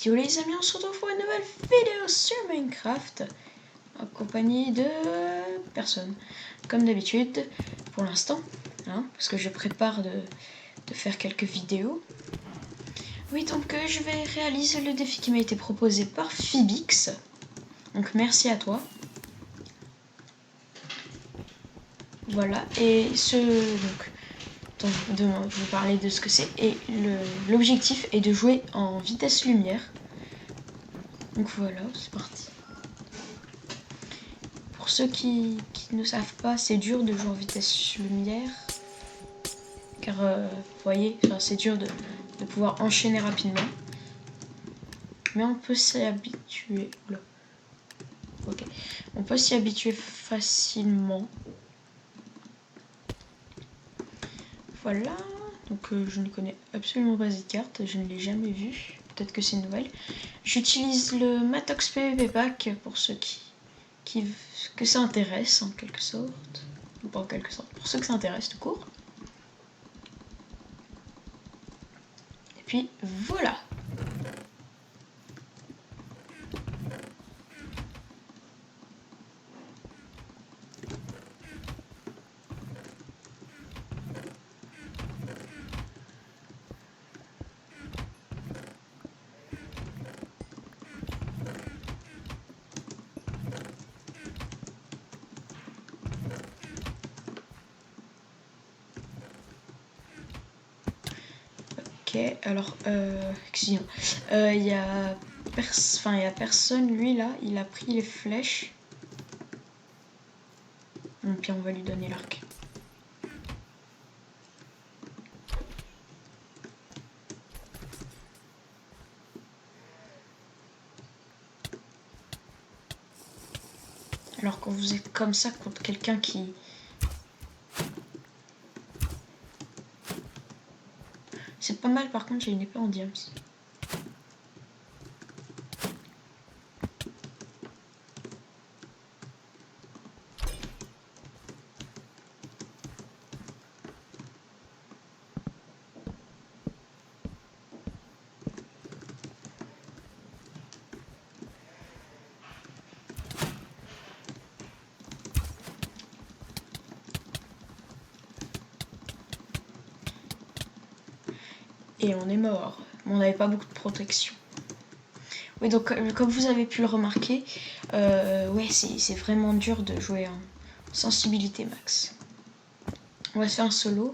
Yo les amis, on se retrouve pour une nouvelle vidéo sur Minecraft en compagnie de personne, comme d'habitude pour l'instant, hein, parce que je prépare de faire quelques vidéos. Oui, donc je vais réaliser le défi qui m'a été proposé par Phibix, donc merci à toi. Voilà, et de vous parler de ce que c'est, et l'objectif est de jouer en vitesse lumière. Donc voilà, c'est parti. Pour ceux qui ne savent pas, c'est dur de jouer en vitesse lumière. Car, vous voyez, c'est dur de pouvoir enchaîner rapidement. Mais on peut s'y habituer. Oula. Ok. On peut s'y habituer facilement. Voilà. Donc je ne connais absolument pas cette carte. Je ne l'ai jamais vue. Peut-être que c'est une nouvelle. J'utilise le Matox PvP Pack pour ceux que ça intéresse en quelque sorte. Ou pas en quelque sorte. Pour ceux que ça intéresse tout court. Et puis voilà. Ok, alors, excusez-moi. Il y a personne, lui là, il a pris les flèches. Bon, puis on va lui donner l'arc. Alors quand vous êtes comme ça contre quelqu'un qui... C'est pas mal, par contre j'ai une épée en diams. Et on est mort. On n'avait pas beaucoup de protection. Oui, donc comme vous avez pu le remarquer, ouais, c'est vraiment dur de jouer en sensibilité max. On va se faire un solo.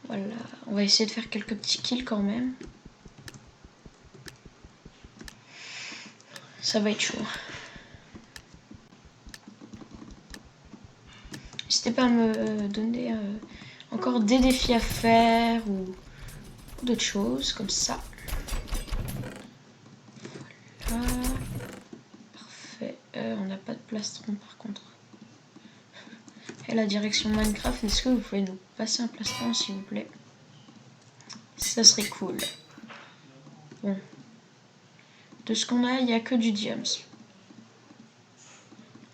Voilà, on va essayer de faire quelques petits kills quand même. Ça va être chaud. N'hésitez pas à me donner encore des défis à faire ou d'autres choses comme ça. Voilà. Parfait. On n'a pas de plastron par contre. Et la direction Minecraft, est-ce que vous pouvez nous passer un plastron s'il vous plaît? Ça serait cool. Bon. De ce qu'on a, il n'y a que du diams.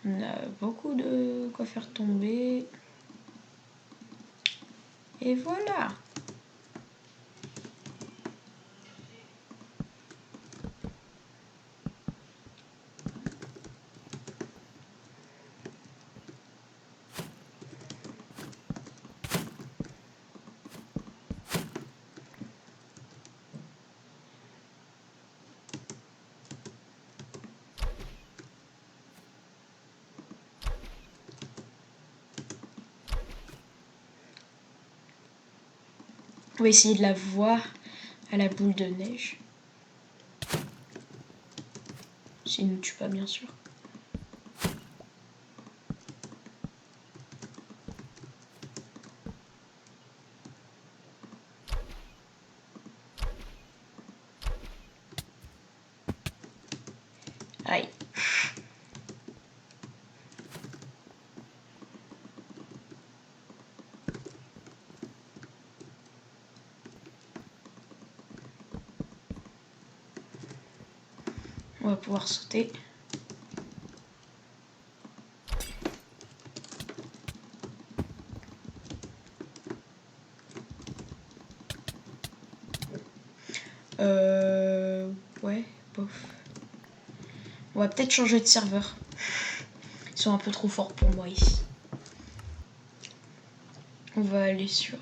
On a beaucoup de quoi faire tomber. Et voilà. On va essayer de la voir à la boule de neige. S'il ne nous tue pas, bien sûr. Aïe. On va pouvoir sauter. Ouais, bof. On va peut-être changer de serveur. Ils sont un peu trop forts pour moi ici. On va aller sur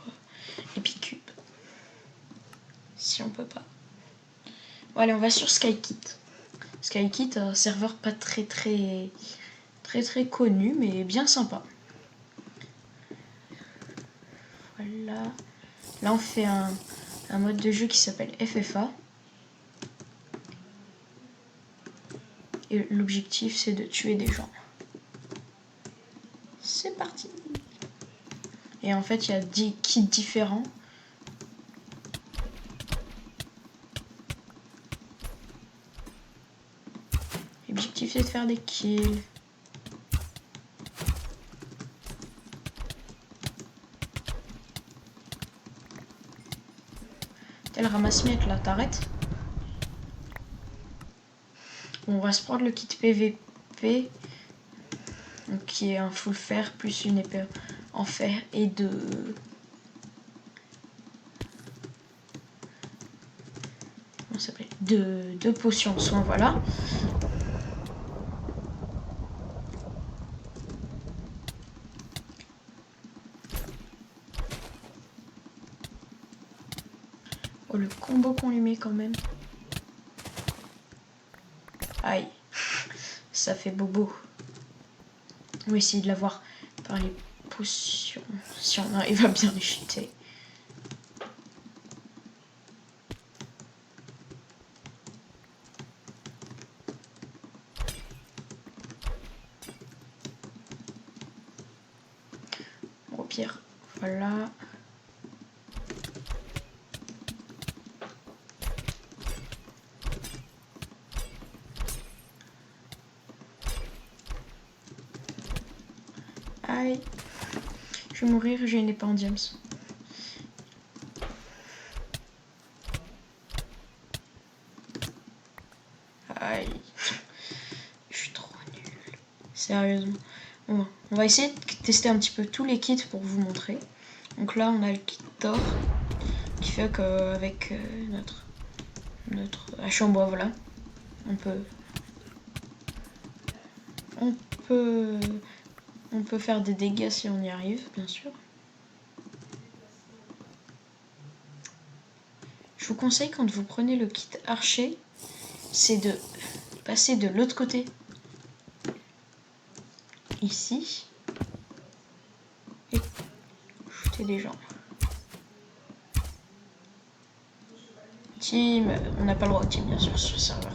Epicube. Si on peut pas. Bon, allez, on va sur SkyKit. SkyKit, un serveur pas très connu, mais bien sympa. Voilà. Là, on fait un mode de jeu qui s'appelle FFA. Et l'objectif, c'est de tuer des gens. C'est parti. Et en fait, il y a 10 kits différents. L'objectif, c'est de faire des kills. Tel ramasse-miettes là, t'arrêtes. On va se prendre le kit PVP. Donc, qui est un full fer plus une épée en fer et deux potions de soin, voilà. Oh, le combo qu'on lui met quand même. Aïe, ça fait bobo. On va essayer de l'avoir par les potions. Si on arrive à bien les cheater. Au pire, voilà. Aïe. Je vais mourir, j'ai une épée en diams. Aïe. Je suis trop nulle. Sérieusement. Bon, on va essayer de tester un petit peu tous les kits pour vous montrer. Donc là, on a le kit Thor qui fait qu'avec notre hache en bois, voilà, on peut faire des dégâts si on y arrive, bien sûr. Je vous conseille, quand vous prenez le kit archer, c'est de passer de l'autre côté, ici, et shooter des gens. Team, on n'a pas le droit au team, bien sûr, sur le serveur.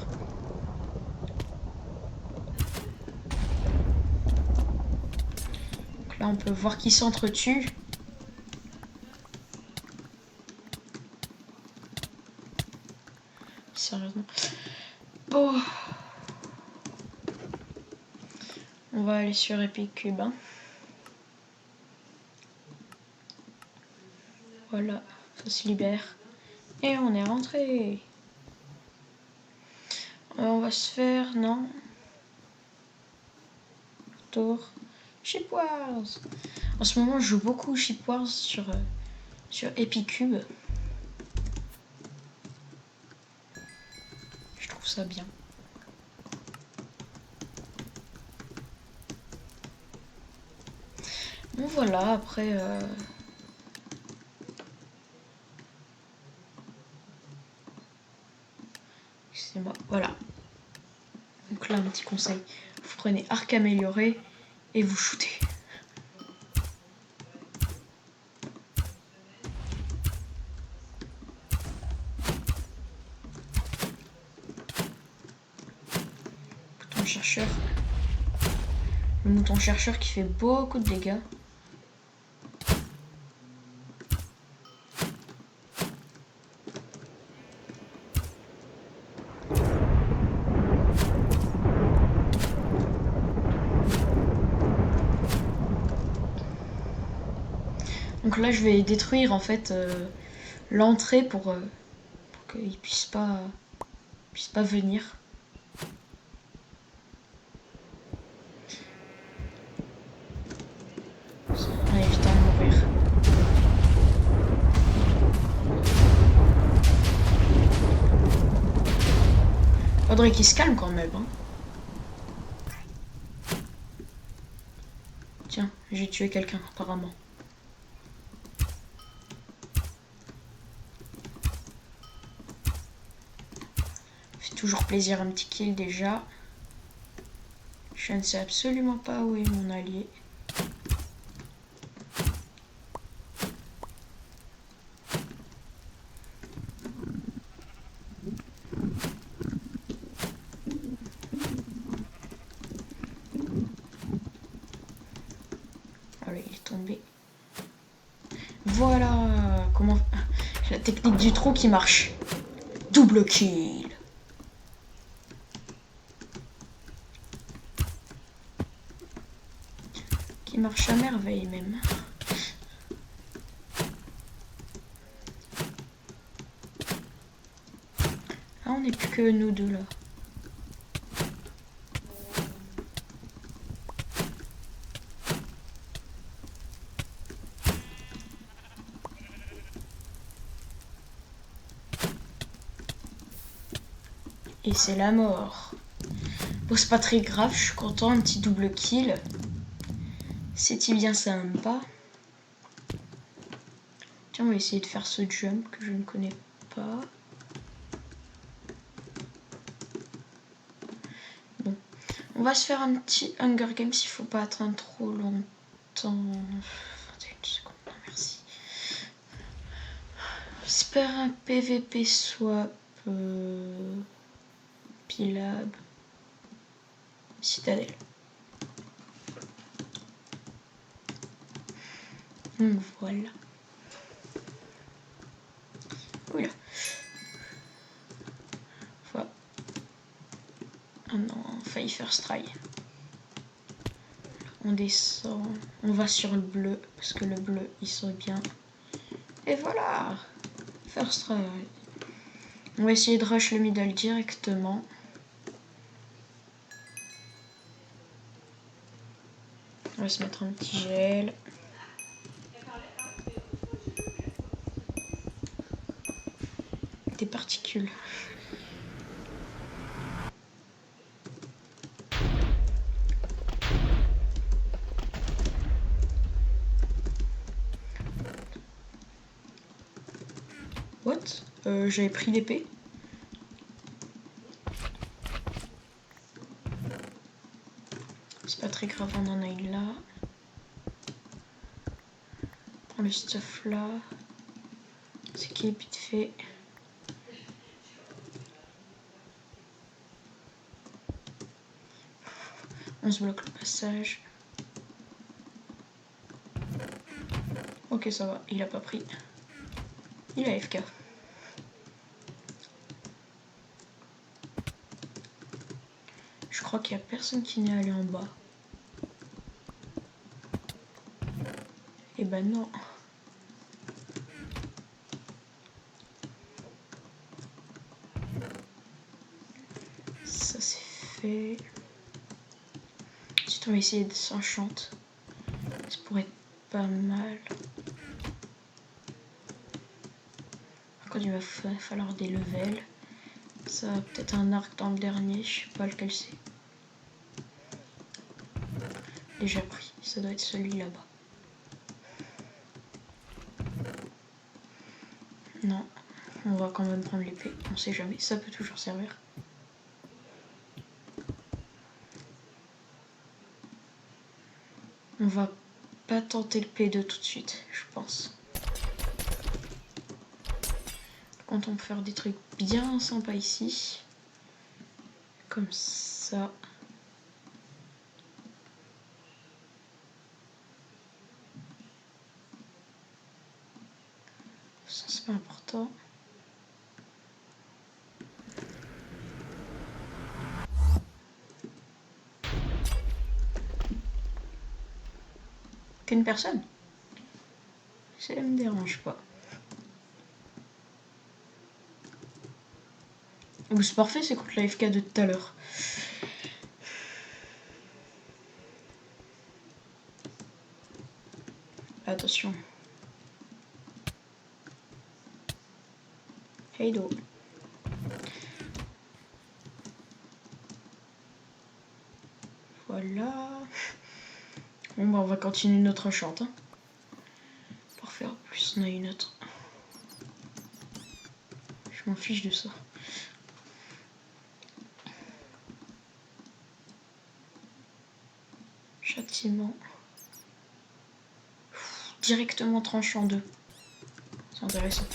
Donc là, on peut voir qu'ils s'entretuent. Sérieusement. Bon. On va aller sur Epicube. Hein. Voilà, ça se libère. Et on est rentré. On va se faire, non. Tour. Shipwars. En ce moment, je joue beaucoup Shipwars sur Epicube. Je trouve ça bien. Bon voilà, après... Excusez-moi, voilà. Donc là, un petit conseil. Vous prenez arc amélioré et vous shootez. Mouton chercheur. Le mouton chercheur qui fait beaucoup de dégâts. Donc là, je vais détruire en fait l'entrée pour qu'il puisse pas venir. En évitant de mourir. Faudrait qu'il se calme quand même. Hein. Tiens, j'ai tué quelqu'un apparemment. Fait toujours plaisir un petit kill déjà. Je ne sais absolument pas où est mon allié. Allez, il est tombé. Voilà comment la technique du trou qui marche. Double kill. Qui marche à merveille même. Ah, on n'est plus que nous deux là. Et c'est la mort. Bon, c'est pas très grave, je suis content, un petit double kill. C'est-il bien sympa. Tiens, on va essayer de faire ce jump que je ne connais pas. Bon, on va se faire un petit Hunger Games, il faut pas attendre trop longtemps. 21 secondes, non, merci. J'espère un PVP swap. Pilab. Citadelle. Donc voilà. Oula. Voilà. Ah non, failli faire try. On descend. On va sur le bleu. Parce que le bleu, il serait bien. Et voilà. First try. On va essayer de rush le middle directement. On va se mettre un petit gel. Des particules. What? J'avais pris l'épée. C'est pas très grave, on en a une là. Prends le stuff là. C'est qui est vite fait. On se bloque le passage. Ok, ça va, il a pas pris. Il a FK. Je crois qu'il y a personne qui n'est allé en bas. Eh ben non. Ça c'est fait. Ensuite on va essayer de s'enchante. Ça pourrait être pas mal. Par contre il va falloir des levels. Ça va peut-être un arc dans le dernier, je sais pas lequel c'est. Déjà pris, ça doit être celui là-bas. Non, on va quand même prendre l'épée, on sait jamais, ça peut toujours servir. On va pas tenter le P2 tout de suite, je pense. Quand on peut faire des trucs bien sympas ici. Comme ça. Ça c'est pas important. Qu'une personne. Ça me dérange pas. C'est parfait, c'est contre la FK de tout à l'heure. Attention. Hey do. Voilà. Bon bah on va continuer notre chante. Hein. Parfait, en plus on a une autre. Je m'en fiche de ça. Châtiment. Directement tranché en deux. C'est intéressant.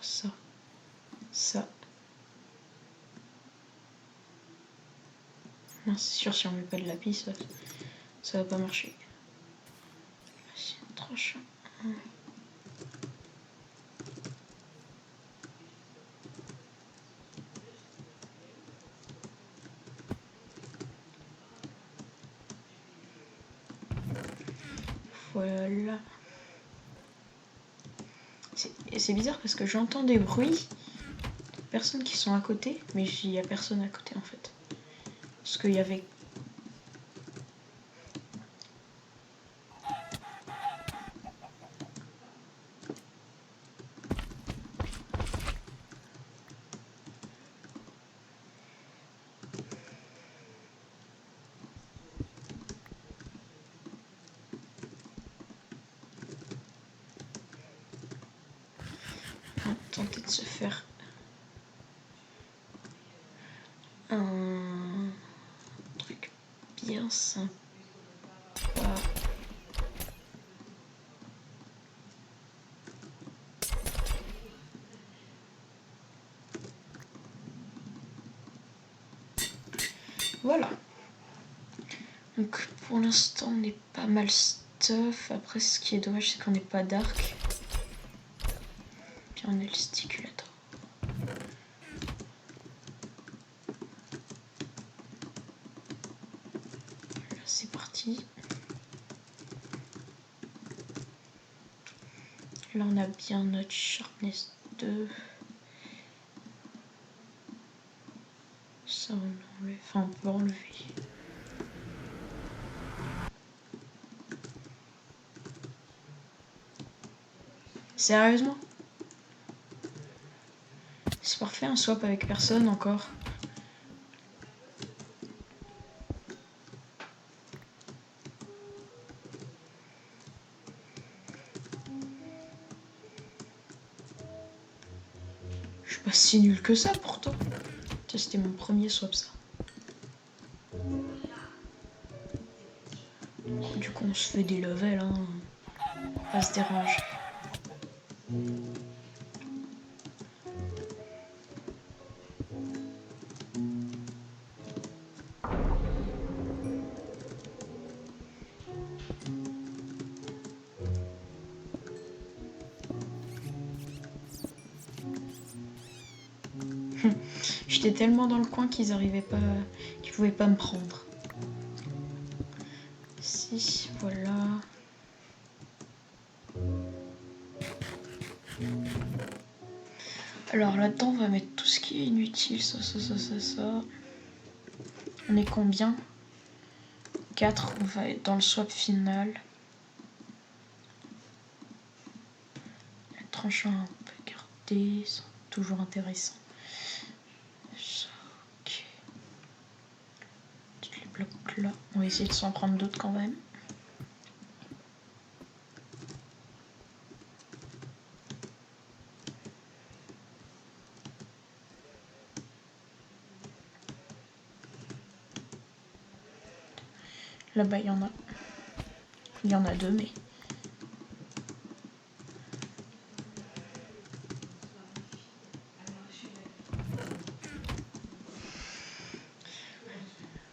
Ça. Ça. Non, c'est sûr, si on met pas de lapis, ça va pas marcher. Tranche. Voilà. C'est bizarre parce que j'entends des bruits de personnes qui sont à côté, mais il n'y a personne à côté en fait. Parce qu'il y avait... On va tenter de se faire un truc bien sympa. Voilà. Donc pour l'instant on est pas mal stuff. Après ce qui est dommage c'est qu'on n'est pas dark. Puis on est le sticulator. Là c'est parti. Là on a bien notre sharpness 2. Ça on enlève. Enfin on peut enlever. Sérieusement? C'est parfait, un swap avec personne encore. Je suis pas si nul que ça pourtant. C'était mon premier swap ça. Du coup on se fait des levels, hein. Pas se déranger. J'étais tellement dans le coin qu'ils arrivaient pas, qu'ils pouvaient pas me prendre. Si, voilà. Alors là-dedans, on va mettre tout ce qui est inutile, ça. On est combien? 4, on va être dans le swap final. Les tranchants, on peut garder, c'est toujours intéressant. Ça, ok. Tous les blocs là, on va essayer de s'en prendre d'autres quand même. Là-bas, il y en a. Il y en a 2, mais...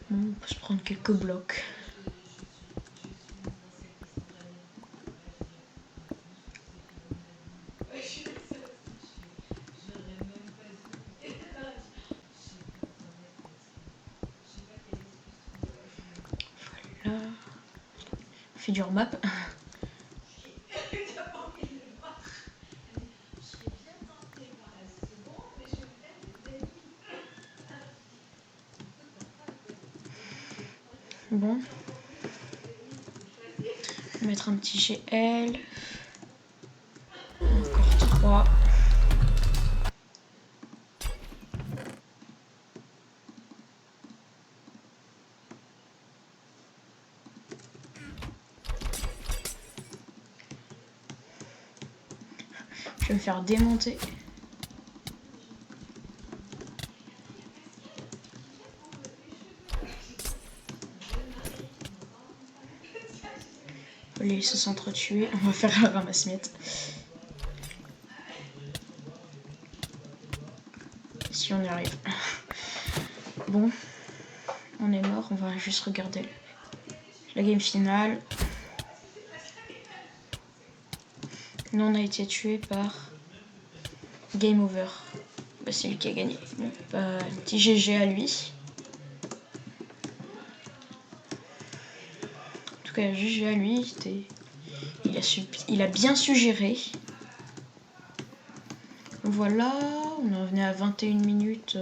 Bon, on peut se prendre quelques blocs. Voilà. Figure map. Bon. On va mettre un petit GL. Encore 3. Je vais me faire démonter. Allez, ils se s'entretuer. On va faire la ramasse-miettes. Si on y arrive. Bon, on est mort. On va juste regarder la game finale. Nous, on a été tué par Game Over. Bah, c'est lui qui a gagné. Bon, bah, un petit GG à lui. En tout cas, GG à lui. Il a bien su gérer. Voilà, on en venait à 21 minutes.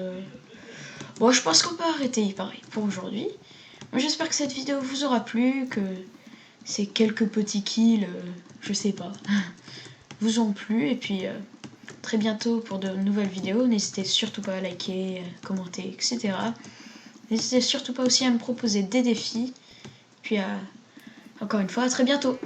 Bon, je pense qu'on peut arrêter pareil pour aujourd'hui. J'espère que cette vidéo vous aura plu, que ces quelques petits kills, je sais pas, vous ont plu. Et puis, très bientôt pour de nouvelles vidéos. N'hésitez surtout pas à liker, commenter, etc. N'hésitez surtout pas aussi à me proposer des défis. Puis, encore une fois, à très bientôt.